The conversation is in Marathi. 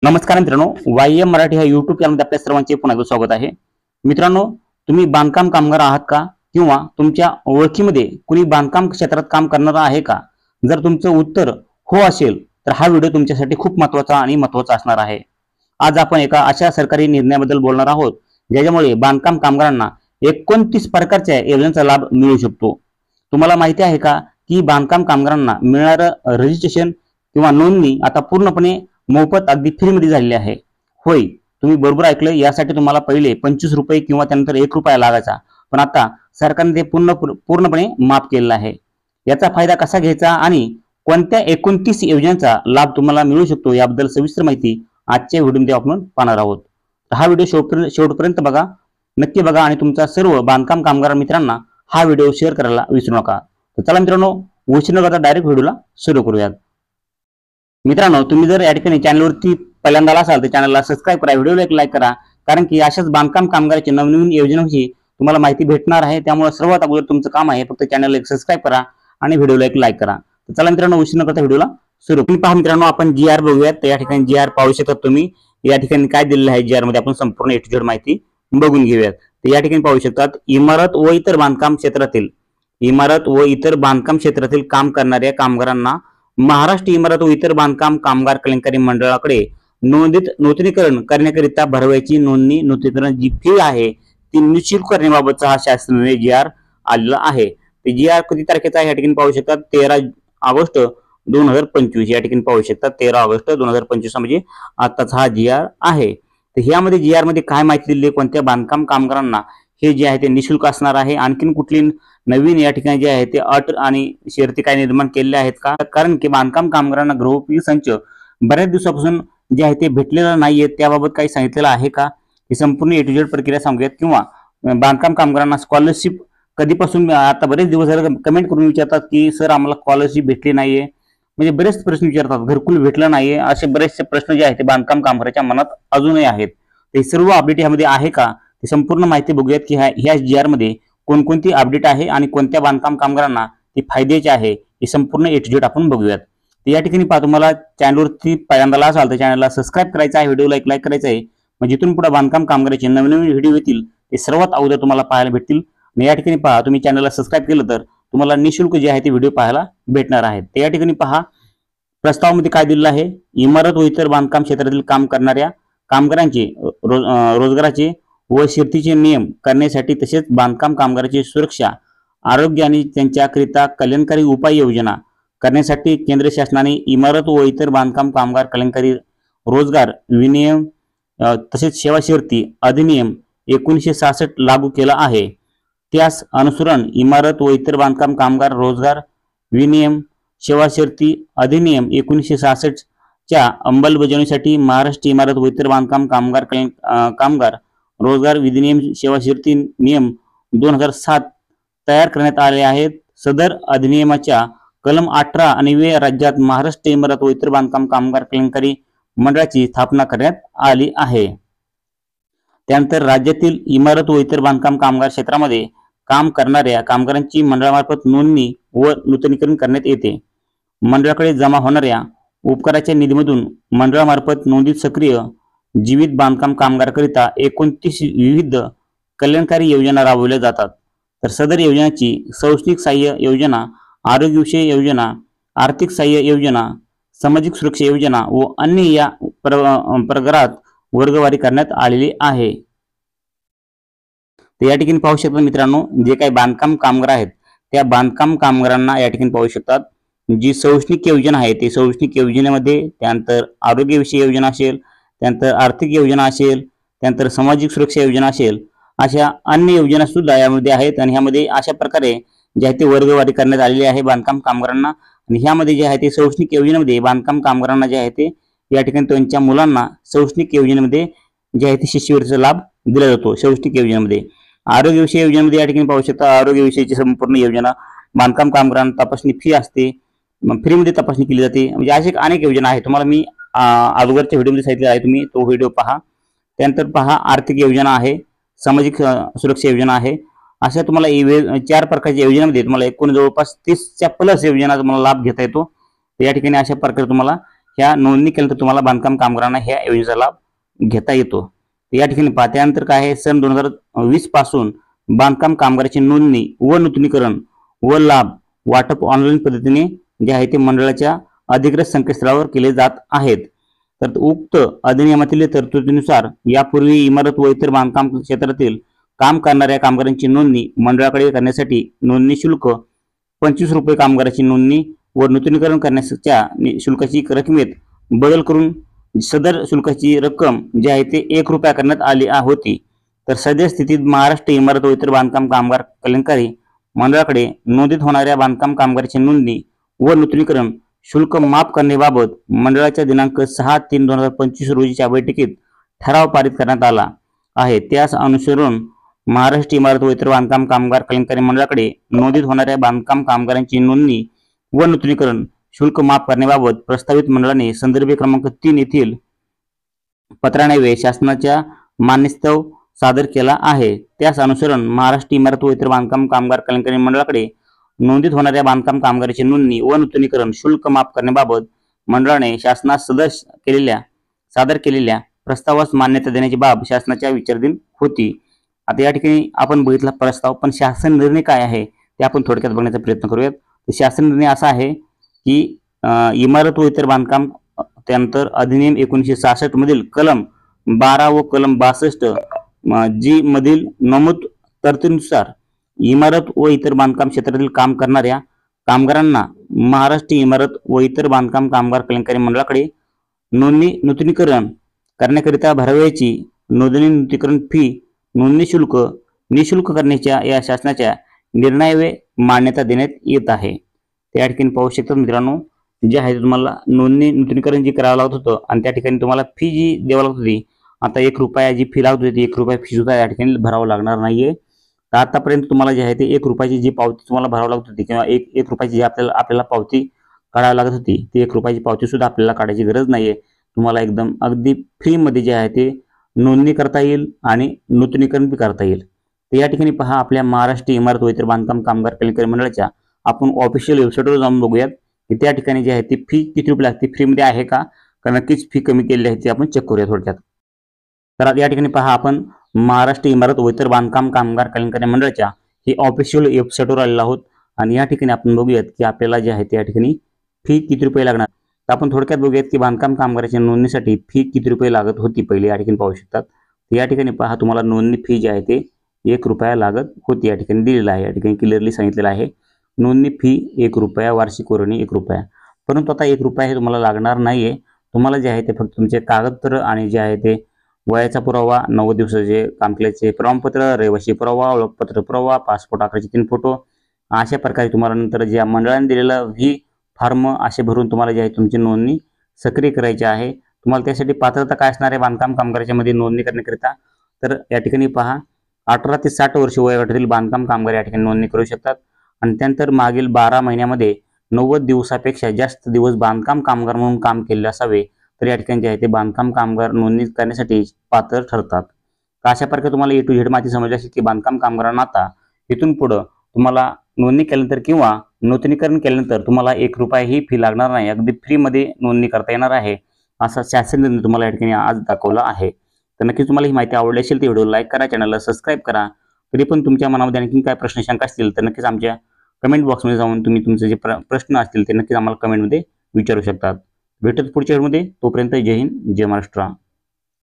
नमस्कार मित्रांनो, वायएम मराठी ह्या युट्यूब चॅनलमध्ये आपल्या सर्वांचे पुन्हा एकदा स्वागत आहे। मित्रांनो, तुम्ही बांधकाम कामगार आहात का किंवा तुमच्या ओळखीमध्ये कुणी बांधकाम क्षेत्रात काम करणारा आहे का? जर तुमचं उत्तर हो असेल तर हा व्हिडिओ तुमच्यासाठी खूप महत्त्वाचा असणार आहे। आज आपण एका अशा सरकारी निर्णयाबद्दल बोलणार आहोत ज्याच्यामुळे बांधकाम कामगारांना 29 प्रकारच्या योजनांचा लाभ मिळू शकतो। तुम्हाला माहिती आहे का की बांधकाम कामगारांना मिळणारं रजिस्ट्रेशन किंवा नोंदणी आता पूर्णपणे मोफत अगदी फ्रीमध्ये झालेली आहे। होय, तुम्ही बरोबर ऐकलं। यासाठी तुम्हाला पहिले 25 रुपये किंवा त्यानंतर 1 रुपया लागायचा, पण आता सरकारने ते पूर्णपणे माफ केलेलं आहे। याचा फायदा कसा घ्यायचा आणि कोणत्या 29 योजनांचा लाभ तुम्हाला मिळू शकतो याबद्दल सविस्तर माहिती आजच्या व्हिडिओमध्ये आपण पाहणार आहोत। तर हा व्हिडिओ शेवटपर्यंत बघा, नक्की बघा आणि तुमच्या सर्व बांधकाम कामगार मित्रांना हा व्हिडिओ शेअर करायला विसरू नका। तर चला मित्रांनो, उशीर न करता डायरेक्ट व्हिडिओला सुरू करूयात। मित्रांनो, तुम्ही जर या ठिकाणी चॅनलवरती पहिल्यांदा असाल तर चॅनलला सबस्क्राईब करा, व्हिडिओला एक लाईक करा, कारण की अशाच बांधकाम कामगारांची नवनवीन योजनांची तुम्हाला माहिती भेटणार आहे। त्यामुळे सर्वात अगोदर तुमचं काम आहे फक्त चॅनलला एक सबस्क्राईब करा आणि व्हिडिओला एक लाईक करा। तर चला मित्रांनो, उशीर न करता व्हिडिओला सुरू पहा। मित्रांनो, आपण जीआर बघूयात। तर या ठिकाणी जीआर पाहू शकता तुम्ही। या ठिकाणी काय दिलेलं आहे जीआर मध्ये आपण संपूर्ण ए टू झेड माहिती बघून घेऊयात। तर या ठिकाणी पाहू शकतात, इमारत व इतर बांधकाम क्षेत्रातील काम करणाऱ्या कामगारांना महाराष्ट्र इमारत व इतर बांधकाम कामगार कल्याणकारी मंडळाकडे नूतनीकरण करण्याकरिता भरवायची नूतनीकरण जी फी आहे ती निश्चित करण्याबाबतचा हा शासनाने जीआर आलेला आहे। ते जीआर कधी तारखेचा आहे या ठिकाणी पाहू शकतात, 13 ऑगस्ट 2025। या ठिकाणी पाहू शकतात 13 ऑगस्ट 2025 म्हणजे आताचा हा जीआर आहे। तर ह्यामध्ये जीआर मध्ये काय माहिती दिली, कोणत्या बांधकाम कामगारांना हे जे आहे ते निशुल्क असणार आहे, आणखीन कुठली नवीन या ठिकाणी जे आहे ते अट आणि शर्ती काय निर्माण केलेल्या आहेत का? कारण की बांधकाम कामगारांना गृहोपयोगी संच बऱ्याच दिवसापासून जे आहे ते भेटलेलं नाहीये, त्याबाबत काही सांगितलेलं आहे का? ही संपूर्ण ए टू झेड प्रक्रिया सांगूयात। किंवा बांधकाम कामगारांना स्कॉलरशिप कधीपासून, आता बरेच दिवस झाले कमेंट करून विचारतात की सर आम्हाला स्कॉलरशिप भेटली नाहीये, म्हणजे बरेच प्रश्न विचारतात, घरकुल भेटलं नाहीये, असे बरेचसे प्रश्न जे आहेत ते बांधकाम कामगारांच्या मनात अजूनही आहेत। ते सर्व अपडेट यामध्ये आहे का ते संपूर्ण माहिती बघूयात की ह्या जीआर मध्ये कोणकोणती अपडेट आहे आणि कोणत्या बांधकाम कामगारांना ती फायद्याची आहे हे संपूर्ण ए टू झेड आपण बघूयात। तर या ठिकाणी पहा, तुम्हाला चॅनलवरती पहिल्यांदा असाल तर चॅनलला सबस्क्राईब करायचं आहे, व्हिडिओला एक लाईक करायचं आहे, म्हणजे इथून पुढे बांधकाम कामगारांचे नवीन व्हिडिओ येतील ते सर्वात अगोदर तुम्हाला पाहायला भेटतील। आणि या ठिकाणी पहा, तुम्ही चॅनलला सबस्क्राईब केलं तर तुम्हाला निशुल्क जे आहे ते व्हिडिओ पाहायला भेटणार आहेत। तर या ठिकाणी पहा, प्रस्तावामध्ये काय दिलेलं आहे, इमारत व इतर बांधकाम क्षेत्रातील काम करणाऱ्या कामगारांचे रोजगाराचे व शेतीचे नियम करण्यासाठी तसेच बांधकाम कामगारांची सुरक्षा, आरोग्य आणि त्यांच्याकरिता कल्याणकारी उपाययोजना करण्यासाठी केंद्र शासनाने इमारत व इतर बांधकाम कामगार कल्याणकारी रोजगार विनियम तसेच सेवा शर्ती अधिनियम 1966 लागू केला आहे। त्यास अनुसरून इमारत व इतर बांधकाम कामगार रोजगार विनियम सेवा शर्ती अधिनियम 1966 च्या अंमलबजावणीसाठी महाराष्ट्र इमारत व इतर बांधकाम कामगार रोजगार विधिनियम सेवा शर्ती नियम 2007 तयार करण्यात आले आहेत। सदर अधिनियमाच्या कलम 18 आणि वे राज्यात महाराष्ट्र इमारत व इतर बांधकाम कामगार कल्याणकारी मंडळाची स्थापना करण्यात आली आहे। त्यानंतर राज्यातील इमारत व इतर बांधकाम कामगार क्षेत्रामध्ये काम करणाऱ्या कामगारांची मंडळामार्फत नोंदणी व नूतनीकरण करण्यात येते। मंडळाकडे जमा होणाऱ्या उपकाराच्या निधीमधून मंडळामार्फत नोंदित सक्रिय जीवित बांधकाम कामगारांकरिता 29 विविध कल्याणकारी योजना राबवल्या जातात। तर सदर योजनांची शैक्षणिक सहाय्य योजना, आरोग्यविषयक योजना, आर्थिक सहाय्य योजना, सामाजिक सुरक्षा योजना व अन्य या प्रकारात वर्गवारी करण्यात आलेली आहे। तर या ठिकाणी पाहू शकता मित्रांनो, जे काही बांधकाम कामगार आहेत त्या बांधकाम कामगारांना या ठिकाणी पाहू शकतात जी शैक्षणिक योजना आहे ते शैक्षणिक योजनेमध्ये, त्यानंतर आरोग्यविषयक योजना असेल, त्यानंतर आर्थिक योजना असेल, त्यानंतर सामाजिक सुरक्षा योजना असेल, अशा अन्य योजना सुद्धा यामध्ये आहेत। आणि ह्यामध्ये अशा प्रकारे जे आहे ते वर्गवारी करण्यात आलेली आहे बांधकाम कामगारांना। आणि ह्यामध्ये जे आहे ते शैक्षणिक योजनेमध्ये बांधकाम कामगारांना जे आहे ते या ठिकाणी त्यांच्या मुलांना शैक्षणिक योजनेमध्ये जे आहे ते शिष्यवृत्तीचा लाभ दिला जातो शैक्षणिक योजनेमध्ये। आरोग्यविषयक योजनेमध्ये या ठिकाणी पाहू शकता आरोग्यविषयीची संपूर्ण योजना, बांधकाम कामगारांना तपासणी फी असते, फ्रीमध्ये तपासणी केली जाते, म्हणजे अशा अनेक योजना आहेत। तुम्हाला मी अगोदरच्या व्हिडिओमध्ये सांगितले आहे, तुम्ही तो व्हिडिओ पहा। त्यानंतर पहा, आर्थिक योजना आहे, सामाजिक सुरक्षा योजना आहे। अशा तुम्हाला 4 प्रकारच्या योजनांमध्ये तुम्हाला एकूण जवळपास 30च्या प्लस योजना तुम्हाला लाभ घेता येतो। या ठिकाणी अशा प्रकारे तुम्हाला ह्या नोंदणी केल्यानंतर तुम्हाला बांधकाम कामगारांना ह्या योजनेचा लाभ घेता येतो. या ठिकाणी पहा, त्यानंतर काय आहे, सन 2020 पासून बांधकाम कामगाराची नोंदणी व नूतनीकरण व लाभ वाटप ऑनलाईन पद्धतीने जे आहे ते मंडळाच्या अधिकृत संकेतस्थळावर केले जात आहेत. तर उक्त अधिनियमातील तरतुदीनुसार यापूर्वी इमारत व इतर बांधकाम क्षेत्रातील काम करणाऱ्या कामगारांची नोंदणी मंडळाकडे करण्यासाठी नोंदणी शुल्क 25 रुपये, कामगाराची नोंदणी व नूतनीकरण करण्याच्या शुल्काची रकमेत बदल करून सदर शुल्काची रक्कम जी आहे ते 1 रुपया करण्यात आली होती. तर सध्या स्थितीत महाराष्ट्र इमारत व इतर बांधकाम कामगार कल्याणकारी मंडळाकडे नोंदीत होणाऱ्या बांधकाम कामगाराची नोंदणी व नूतनीकरण शुल्क माफ करण्याबाबत मंडळाच्या दिनांक 6/3/2025 रोजीच्या बैठकीत ठराव पारित करण्यात आला आहे. त्यास अनुसरून महाराष्ट्र इमारत व इतर बांधकाम कामगार कल्याणकारी मंडळाकडे नोंदीत होणाऱ्या बांधकाम कामगारांची नोंदणी व नूतनीकरण शुल्क माफ करण्याबाबत प्रस्तावित मंडळाने संदर्भ क्रमांक 3 येथील पत्रान्वये शासनाच्या मान्यस्थान सादर केला आहे. त्यास अनुसरून महाराष्ट्र इमारत व इतर बांधकाम कामगार कल्याणकारी मंडळाकडे नोंदीत होणाऱ्या बांधकाम कामगाराची नोंदणी व नूतनीकरण शुल्क माफ करण्याबाबत मंडळाने शासनास सादर केलेल्या प्रस्तावास मान्यता देण्याची बाब शासनाच्या विचाराधीन होती. आता या ठिकाणी आपण बघितला प्रस्ताव, पण शासन निर्णय काय आहे ते आपण थोडक्यात बघण्याचा प्रयत्न करूयात. शासन निर्णय असा आहे की इमारत व इतर बांधकाम त्यानंतर अधिनियम 1966 मधील कलम 12 व कलम 62 जी मधील नमूद तरतुदीनुसार इमारत व इतर बांधकाम क्षेत्रातील काम करणाऱ्या कामगारांना महाराष्ट्र इमारत व इतर बांधकाम कामगार कल्याणकारी मंडळाकडे नोंदणी नूतनीकरण करण्याकरिता भरावयाची नोंदणी नूतनीकरण फी नोंदणी शुल्क निशुल्क करण्याच्या या शासनाच्या निर्णयावे मान्यता देण्यात येत आहे. त्या ठिकाणी पाहू शकता मित्रांनो, जे आहे तुम्हाला नोंदणी नूतनीकरण जी करावं लागत होतं आणि त्या ठिकाणी तुम्हाला फी जी द्यावी लागत होती, आता 1 रुपया जी फी लागत होती 1 रुपया फी सुद्धा या ठिकाणी भरावं लागणार नाहीये. तर आतापर्यंत तुम्हाला जे आहे ते 1 रुपयाची जी पावती तुम्हाला भरावी लागत होती किंवा एक रुपयाची जी आपल्याला पावती काढावी लागत होती, ती 1 रुपयाची पावती सुद्धा आपल्याला काढायची गरज नाहीये. तुम्हाला एकदम अगदी फ्रीमध्ये जे आहे ते नोंदणी करता येईल आणि नूतनीकरण बी करता येईल. तर या ठिकाणी पहा, आपल्या महाराष्ट्र इमारत व इतर बांधकाम कामगार कल्याणकारी मंडळाच्या आपण ऑफिशियल वेबसाईटवर जाऊन बघूयात की त्या ठिकाणी जे आहे ती फी किती रुपये लागते, फ्रीमध्ये आहे का नक्कीच फी कमी केलेली आहे ते आपण चेक करूया थोडक्यात. तर या ठिकाणी पहा, आपण महाराष्ट्र इमारत व इतर बांधकाम कामगार कल्याणकारी मंडळाच्या ही ऑफिशियल वेबसाईटवर आलेलो आहोत आणि या ठिकाणी आपण बघूयात की आपल्याला जे आहे त्या ठिकाणी फी किती रुपये लागणार. तर आपण थोडक्यात बघूयात की बांधकाम कामगाराच्या नोंदणीसाठी फी किती रुपये लागत होती पहिले. या ठिकाणी पाहू शकतात. या ठिकाणी पहा, तुम्हाला नोंदणी फी जी आहे ते 1 रुपया लागत होती. या ठिकाणी दिलेलं आहे, या ठिकाणी क्लिअरली सांगितलेलं आहे नोंदणी फी 1 रुपया, वार्षिक वर्गणी 1 रुपया. परंतु आता 1 रुपया हे तुम्हाला लागणार नाहीये. तुम्हाला जे आहे ते फक्त तुमचे कागदपत्र आणि जे आहे ते वयाचा पुरावा, 90 दिवसाचे काम केल्याचे प्रमाणपत्र, रहिवासी पुरावा, ओळखपत्र पुरावा, पासपोर्ट आकाराचे 3 फोटो अशा प्रकारे तुम्हाला नंतर ज्या मंडळाने दिलेलं व्ही फॉर्म असे भरून तुम्हाला जे आहे तुमची नोंदणी सक्रिय करायची आहे. तुम्हाला त्यासाठी पात्रता काय असणार आहे बांधकाम कामगाराच्या मध्ये नोंदणी करण्याकरिता, तर या ठिकाणी पहा 18 ते 60 वर्ष वयोगटातील बांधकाम कामगार या ठिकाणी नोंदणी करू शकतात आणि त्यानंतर मागील 12 महिन्यामध्ये 90 दिवसापेक्षा जास्त दिवस बांधकाम कामगार म्हणून काम केले असावे, तर या ठिकाणी जे आहे ते बांधकाम कामगार नोंदणी करण्यासाठी पात्र ठरतात. अशा प्रकारे तुम्हाला A to Z माहिती समजली असेल की बांधकाम कामगारांना आता इथून पुढे तुम्हाला नोंदणी केल्यानंतर किंवा नूतनीकरण केल्यानंतर तुम्हाला 1 रुपया ही फी लागणार नाही, अगदी फ्रीमध्ये नोंदणी करता येणार आहे असा शासन निर्णय तुम्हाला या ठिकाणी आज दाखवला आहे. तर नक्कीच तुम्हाला ही माहिती आवडली असेल तर व्हिडिओ लाईक करा, चॅनलला सबस्क्राईब करा. तरी पण तुमच्या मनामध्ये आणखी काय प्रश्न शंका असतील तर नक्कीच आमच्या कमेंट बॉक्समध्ये जाऊन तुम्ही तुमचे जे प्रश्न असतील ते नक्कीच आम्हाला कमेंटमध्ये विचारू शकतात. भेटत पुढच्या व्हिडिओमध्ये. तोपर्यंत जय हिंद, जय महाराष्ट्र.